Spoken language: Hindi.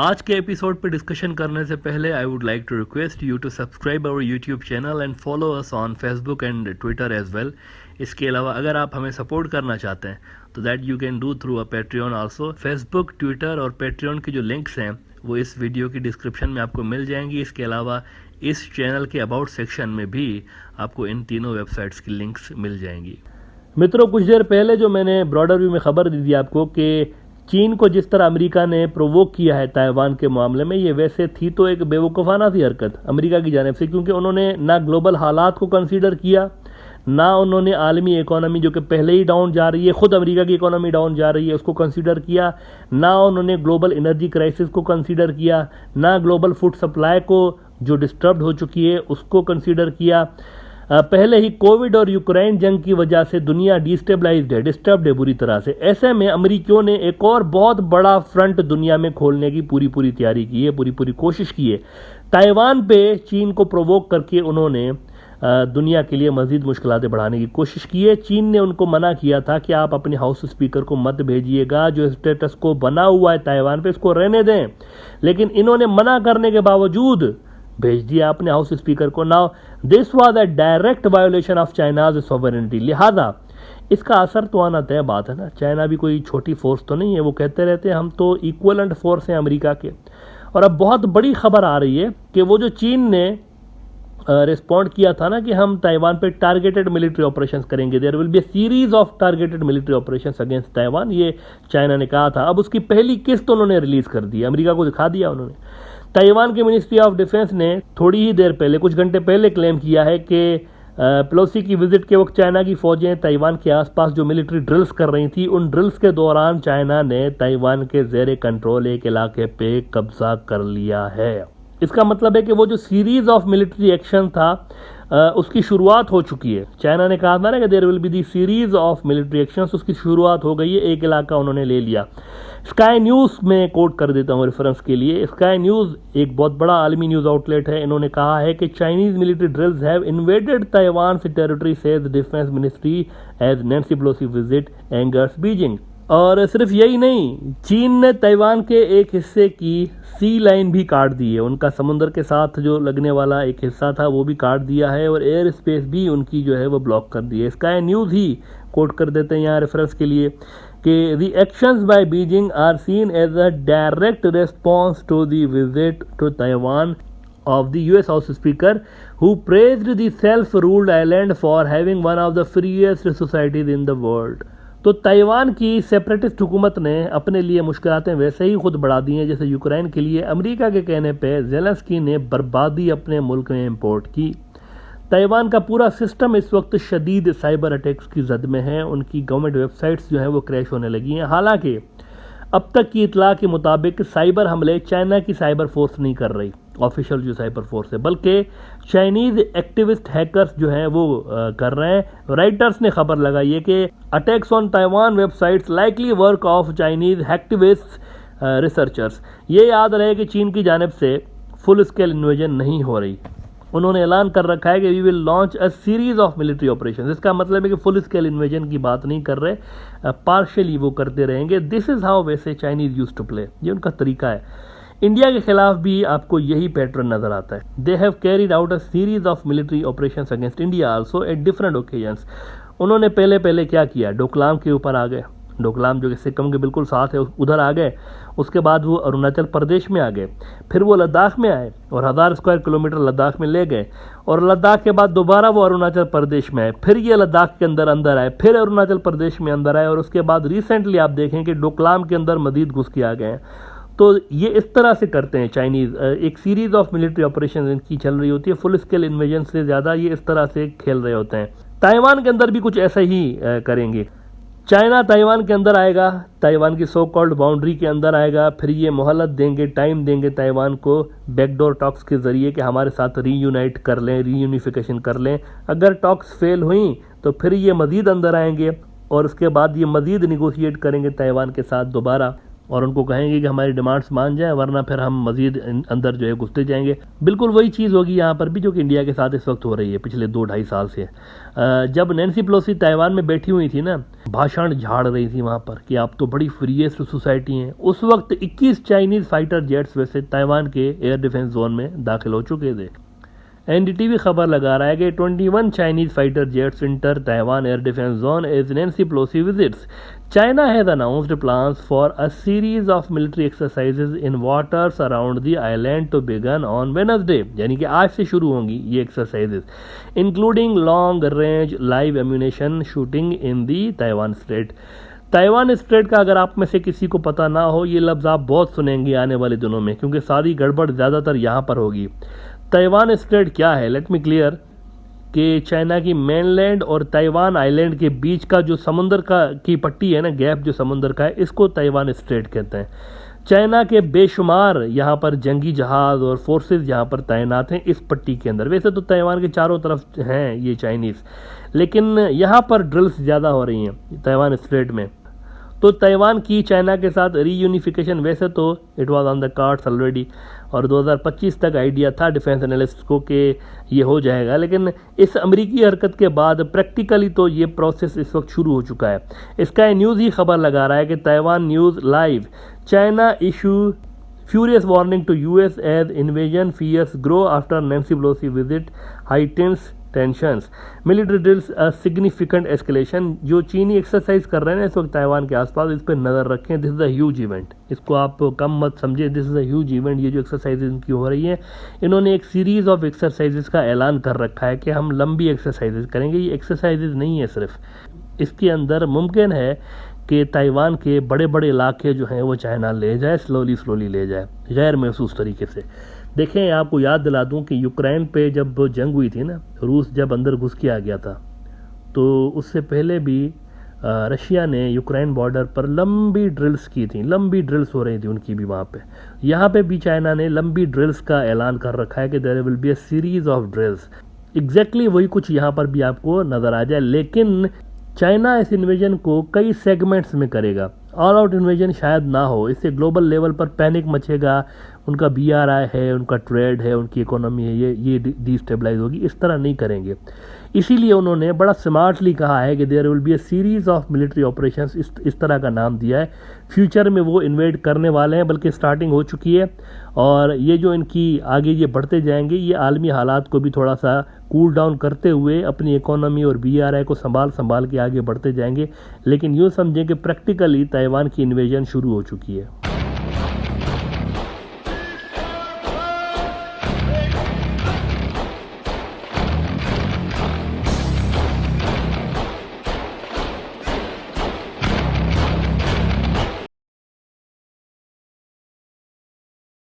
आज के एपिसोड पे डिस्कशन करने से पहले I would like to request you to subscribe our YouTube channel and follow us on Facebook and Twitter as well. इसके अलावा अगर आप हमें सपोर्ट करना चाहते हैं तो that you can do through a Patreon also. Facebook, Twitter और पेट्रियन के जो लिंक्स हैं वो इस वीडियो की डिस्क्रिप्शन में आपको मिल जाएंगी। इसके अलावा इस चैनल के अबाउट सेक्शन में भी आपको इन तीनों वेबसाइट्स की लिंक्स मिल जाएंगी। मित्रों, कुछ देर पहले जो मैंने ब्रॉडर व्यू में खबर दी थी आपको कि चीन को जिस तरह अमेरिका ने प्रोवोक किया है ताइवान के मामले में, ये वैसे थी तो एक बेवकूफ़ाना सी हरकत अमेरिका की जानिब से, क्योंकि उन्होंने ना ग्लोबल हालात को कंसीडर किया, ना उन्होंने आलमी इकोनॉमी जो कि पहले ही डाउन जा रही है, खुद अमेरिका की इकोनॉमी डाउन जा रही है, उसको कंसीडर किया, ना उन्होंने ग्लोबल एनर्जी क्राइसिस को कंसीडर किया, ना ग्लोबल फूड सप्लाई को जो डिस्टर्ब हो चुकी है उसको कंसीडर किया। पहले ही कोविड और यूक्रेन जंग की वजह से दुनिया डिस्टेबलाइज्ड है, डिस्टर्ब्ड है बुरी तरह से। ऐसे में अमेरिकियों ने एक और बहुत बड़ा फ्रंट दुनिया में खोलने की पूरी तैयारी की है, पूरी कोशिश की है। ताइवान पे चीन को प्रोवोक करके उन्होंने दुनिया के लिए मजीद मुश्किलातें बढ़ाने की कोशिश की है। चीन ने उनको मना किया था कि आप अपने हाउस स्पीकर को मत भेजिएगा, जो स्टेटस को बना हुआ है ताइवान पे इसको रहने दें, लेकिन इन्होंने मना करने के बावजूद भेज दिया अपने हाउस स्पीकर को। Now this was a direct violation of China's sovereignty. लिहाजा इसका असर तो आना तय बात है ना। चाइना भी कोई छोटी फोर्स तो नहीं है, वो कहते रहते हैं हम तो इक्वलेंट फोर्स हैं अमेरिका के। और अब बहुत बड़ी खबर आ रही है कि वो जो चीन ने रिस्पॉन्ड किया था ना कि हम ताइवान पे टारगेटेड मिलिट्री ऑपरेशंस करेंगे, there will be a series of targeted military operations against Taiwan, ये चाइना ने कहा था। अब उसकी पहली किस्त उन्होंने रिलीज कर दी, अमेरिका को दिखा दिया उन्होंने। ताइवान की मिनिस्ट्री ऑफ डिफेंस ने थोड़ी ही देर पहले, कुछ घंटे पहले क्लेम किया है कि पेलोसी की विजिट के वक्त चाइना की फौजें ताइवान के आसपास जो मिलिट्री ड्रिल्स कर रही थी, उन ड्रिल्स के दौरान चाइना ने ताइवान के जेर कंट्रोल एक इलाके पे कब्जा कर लिया है। इसका मतलब है कि वो जो सीरीज ऑफ मिलिट्री एक्शन था उसकी शुरुआत हो चुकी है। चाइना ने कहा था ना कि there will be the series of military actions, उसकी शुरुआत हो गई है, एक इलाका उन्होंने ले लिया। स्काई न्यूज़ में कोट कर देता हूँ रेफरेंस के लिए। स्काई न्यूज़ एक बहुत बड़ा आलमी न्यूज़ आउटलेट है। इन्होंने कहा है कि Chinese military drills have invaded Taiwan territory says defence ministry as Nancy Pelosi visit angers Beijing. और सिर्फ यही नहीं, चीन ने ताइवान के एक हिस्से की सी लाइन भी काट दी है। उनका समुद्र के साथ जो लगने वाला एक हिस्सा था वो भी काट दिया है, और एयर स्पेस भी उनकी जो है वो ब्लॉक कर दी है। स्काई न्यूज़ ही कोट कर देते हैं यहाँ रेफरेंस के लिए कि the actions by Beijing are seen as a direct response to the visit to Taiwan of the US House Speaker, who praised the self-ruled island for having one of the freest societies in the world. तो ताइवान की सेपरेटिस्ट हुकूमत ने अपने लिए मुश्किलातें वैसे ही खुद बढ़ा दी हैं जैसे यूक्रेन के लिए अमेरिका के कहने पे ज़ेलेंस्की ने बर्बादी अपने मुल्क में इंपोर्ट की। ताइवान का पूरा सिस्टम इस वक्त शदीद साइबर अटैक्स की जद में है। उनकी गवर्नमेंट वेबसाइट्स जो हैं वो क्रैश होने लगी हैं। हालांकि अब तक की इतला के मुताबिक साइबर हमले चाइना की साइबर फोर्स नहीं कर रही, ऑफिशियल जो साइबर फोर्स है, बल्कि चाइनीज एक्टिविस्ट हैकर्स जो हैं वो कर रहे हैं। राइटर्स ने खबर लगाई है कि attacks on Taiwan websites likely work of Chinese activist researchers. ये याद रहे कि चीन की जानिब से फुल स्केल इन्वेजन नहीं हो रही। उन्होंने ऐलान कर रखा है कि we will launch a series of military operation. इसका मतलब है कि फुल स्केल इन्वेजन की बात नहीं कर रहे, पार्शियली वो करते रहेंगे। दिस इज़ हाउ वैसे चाइनीज यूज टू प्ले, ये उनका तरीका है। इंडिया के खिलाफ भी आपको यही पैटर्न नजर आता है। They have carried out a series of military operations against India also at different occasions. उन्होंने पहले क्या किया, डोकलाम के ऊपर आ गए, डोकलाम जो कि सिक्किम के बिल्कुल साथ है उधर आ गए। उसके बाद वो अरुणाचल प्रदेश में आ गए, फिर वो लद्दाख में आए और 1000 स्क्वायर किलोमीटर लद्दाख में ले गए, और लद्दाख के बाद दोबारा वो अरुणाचल प्रदेश में आए, फिर ये लद्दाख के अंदर आए, फिर अरुणाचल प्रदेश में अंदर आए, और उसके बाद रिसेंटली आप देखें कि डोकलाम के अंदर मजीद घुस के आ गए हैं। तो ये इस तरह से करते हैं चाइनीज़। एक सीरीज ऑफ मिलिट्री ऑपरेशन इनकी चल रही होती है, फुल स्केल इन्वेजन से ज़्यादा ये इस तरह से खेल रहे होते हैं। ताइवान के अंदर भी कुछ ऐसा ही करेंगे। चाइना ताइवान के अंदर आएगा, ताइवान की सो कॉल्ड बाउंड्री के अंदर आएगा, फिर ये मोहलत देंगे, टाइम देंगे ताइवान को बैकडोर टॉक्स के ज़रिए कि हमारे साथ रीयूनाइट कर लें, रीयूनिफिकेशन कर लें। अगर टॉक्स फेल हुई तो फिर ये मज़ीद अंदर आएंगे, और उसके बाद ये मज़ीद निगोशिएट करेंगे ताइवान के साथ दोबारा। और उनको कहेंगे कि हमारी डिमांड्स मान जाए, वरना फिर हम मजीद अंदर जो है घुसते जाएंगे। बिल्कुल वही चीज़ होगी यहाँ पर भी जो कि इंडिया के साथ इस वक्त हो रही है पिछले 2-2.5 साल से। जब नैन्सी पेलोसी ताइवान में बैठी हुई थी ना, भाषण झाड़ रही थी वहाँ पर कि आप तो बड़ी फ्रीएस्ट सोसाइटी हैं, उस वक्त 21 चाइनीज़ फाइटर जेट्स वैसे ताइवान के एयर डिफेंस जोन में दाखिल हो चुके थे। एनडीटीवी खबर लगा रहा है कि 21 Chinese fighter jets enter Taiwan air defense zone as Nancy Pelosi visits. China has announced plans for a series of military exercises in waters around the island to begin on Wednesday. यानी कि आज से शुरू होंगी ये exercises, including long range live ammunition shooting in the Taiwan Strait. Taiwan straight का अगर आप में से किसी को पता ना हो, ये लफ्ज़ आप बहुत सुनेंगे आने वाले दिनों में, क्योंकि सारी गड़बड़ ज़्यादातर यहाँ पर होगी। ताइवान स्ट्रेट क्या है, लेट मी क्लियर कि चाइना की मेनलैंड और ताइवान आइलैंड के बीच का जो समुंदर की पट्टी है ना, गैप जो समुंदर का है, इसको ताइवान स्ट्रेट कहते हैं। चाइना के बेशुमार यहाँ पर जंगी जहाज़ और फोर्सेस यहाँ पर तैनात हैं इस पट्टी के अंदर। वैसे तो ताइवान के चारों तरफ हैं ये चाइनीज़, लेकिन यहाँ पर ड्रिल्स ज़्यादा हो रही हैं ताइवान स्ट्रेट में। तो ताइवान की चाइना के साथ रीयूनिफिकेशन वैसे तो it was on the cards already, और 2025 तक आइडिया था डिफेंस एनालिस्ट को कि ये हो जाएगा, लेकिन इस अमेरिकी हरकत के बाद प्रैक्टिकली तो ये प्रोसेस इस वक्त शुरू हो चुका है। स्काई न्यूज़ ही खबर लगा रहा है कि Taiwan news live, China issue furious warning to US as invasion fears grow after Nancy Pelosi visit, heightens tensions, military drills a significant escalation. जो चीनी एक्सरसाइज कर रहे हैं इस वक्त ताइवान के आसपास, इस पर नज़र रखें। This is a huge event, इसको आप कम मत समझे, this is a huge event. ये जो एक्सरसाइज इनकी हो रही है, इन्होंने एक सीरीज़ ऑफ एक्सरसाइजेज का ऐलान कर रखा है कि हम लंबी एक्सरसाइजेज करेंगे। ये एक्सरसाइजेज नहीं है सिर्फ, इसके अंदर मुमकिन है कि ताइवान के बड़े बड़े इलाके जो हैं वो चाइना ले जाए, स्लोली ले जाए, गैर महसूस तरीके से। देखें, आपको याद दिला दूं कि यूक्रेन पे जब जंग हुई थी ना, रूस जब अंदर घुस के आ गया था, तो उससे पहले भी रशिया ने यूक्रेन बॉर्डर पर लंबी ड्रिल्स की थी, लंबी ड्रिल्स हो रही थी उनकी भी वहाँ पे। यहाँ पे भी चाइना ने लंबी ड्रिल्स का ऐलान कर रखा है कि there will be a series of drills. Exactly वही कुछ यहाँ पर भी आपको नज़र आ जाए, लेकिन चाइना इस इन्वेजन को कई सेगमेंट्स में करेगा। ऑल आउट इन्वेजन शायद ना हो, इससे ग्लोबल लेवल पर पैनिक मचेगा, उनका BRI है, उनका ट्रेड है, उनकी इकोनॉमी है, ये डिस्टेबलाइज होगी। इस तरह नहीं करेंगे, इसीलिए उन्होंने बड़ा स्मार्टली कहा है कि there will be a series of military operations, इस तरह का नाम दिया है। फ्यूचर में वो इन्वेड करने वाले हैं, बल्कि स्टार्टिंग हो चुकी है, और ये जो इनकी आगे ये बढ़ते जाएंगे, ये आलमी हालात को भी थोड़ा सा कूल डाउन करते हुए अपनी इकोनॉमी और BRI को संभाल के आगे बढ़ते जाएंगे। लेकिन यूँ समझें कि प्रैक्टिकली ताइवान की इन्वेजन शुरू हो चुकी है।